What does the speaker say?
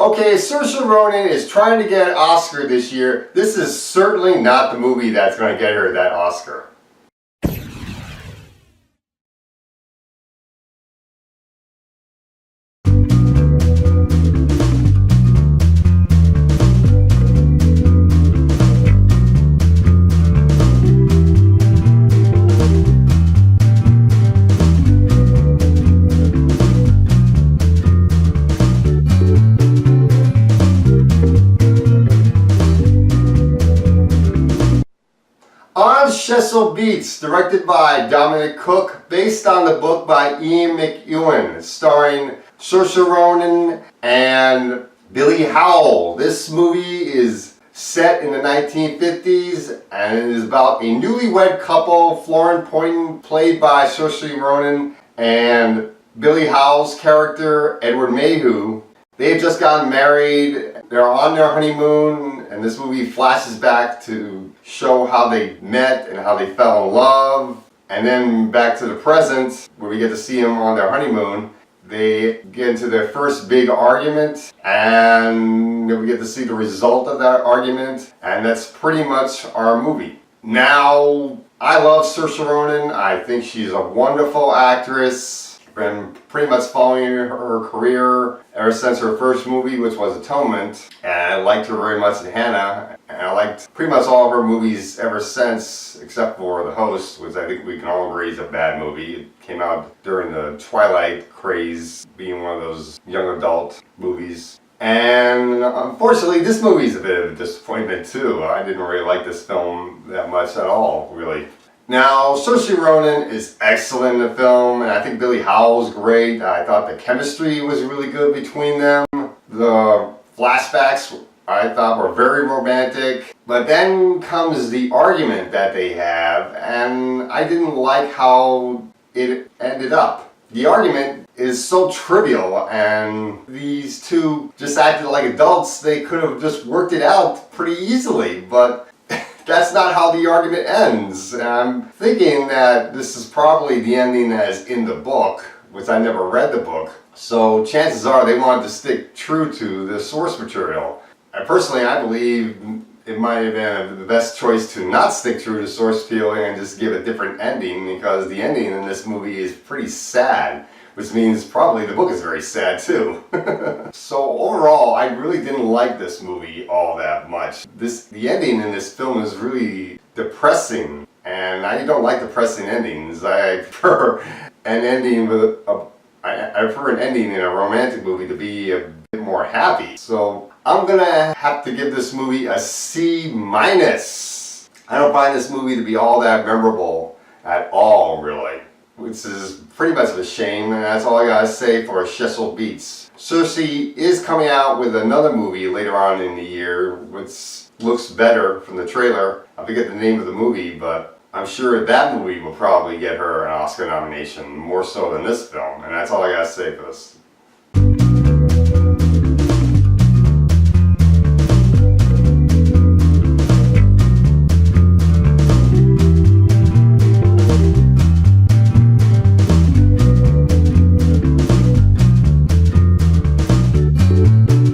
Okay, Saoirse Ronan is trying to get an Oscar this year. This is certainly not the movie that's going to get her that Oscar. On Chesil Beach, directed by Dominic Cook, based on the book by Ian McEwan, starring Saoirse Ronan and Billy Howell. This movie is set in the 1950s and it is about a newlywed couple, Florence Poynton, played by Saoirse Ronan, and Billy Howell's character, Edward Mayhew. They've just gotten married, they're on their honeymoon, and this movie flashes back to show how they met and how they fell in love. And then back to the present, where we get to see them on their honeymoon. They get into their first big argument, and we get to see the result of that argument, and that's pretty much our movie. Now, I love Saoirse Ronan. I think she's a wonderful actress. Been pretty much following her career ever since her first movie, which was Atonement, and I liked her very much in Hannah, and I liked pretty much all of her movies ever since, except for The Host, which I think we can all agree is a bad movie. It came out during the Twilight craze, being one of those young adult movies. And unfortunately, this movie is a bit of a disappointment too. I didn't really like this film that much at all, really. Now, Saoirse Ronan is excellent in the film, and I think Billy Howell's great. I thought the chemistry was really good between them. The flashbacks I thought were very romantic. But then comes the argument that they have, and I didn't like how it ended up. The argument is so trivial, and these two just acted like adults. They could have just worked it out pretty easily, but that's not how the argument ends. And I'm thinking that this is probably the ending that is in the book, which I never read the book. So chances are they wanted to stick true to the source material. And personally, I believe it might have been the best choice to not stick true to source material and just give a different ending, because the ending in this movie is pretty sad. Which means probably the book is very sad too. So overall, I really didn't like this movie all that much. The ending in this film is really depressing, and I don't like depressing endings. I prefer an ending with I prefer an ending in a romantic movie to be a bit more happy. So I'm gonna have to give this movie a C-. I don't find this movie to be all that memorable at all, really. Which is pretty much of a shame, and that's all I gotta say for Chesil Beach. Saoirse is coming out with another movie later on in the year, which looks better from the trailer. I forget the name of the movie, but I'm sure that movie will probably get her an Oscar nomination, more so than this film, and that's all I gotta say for this.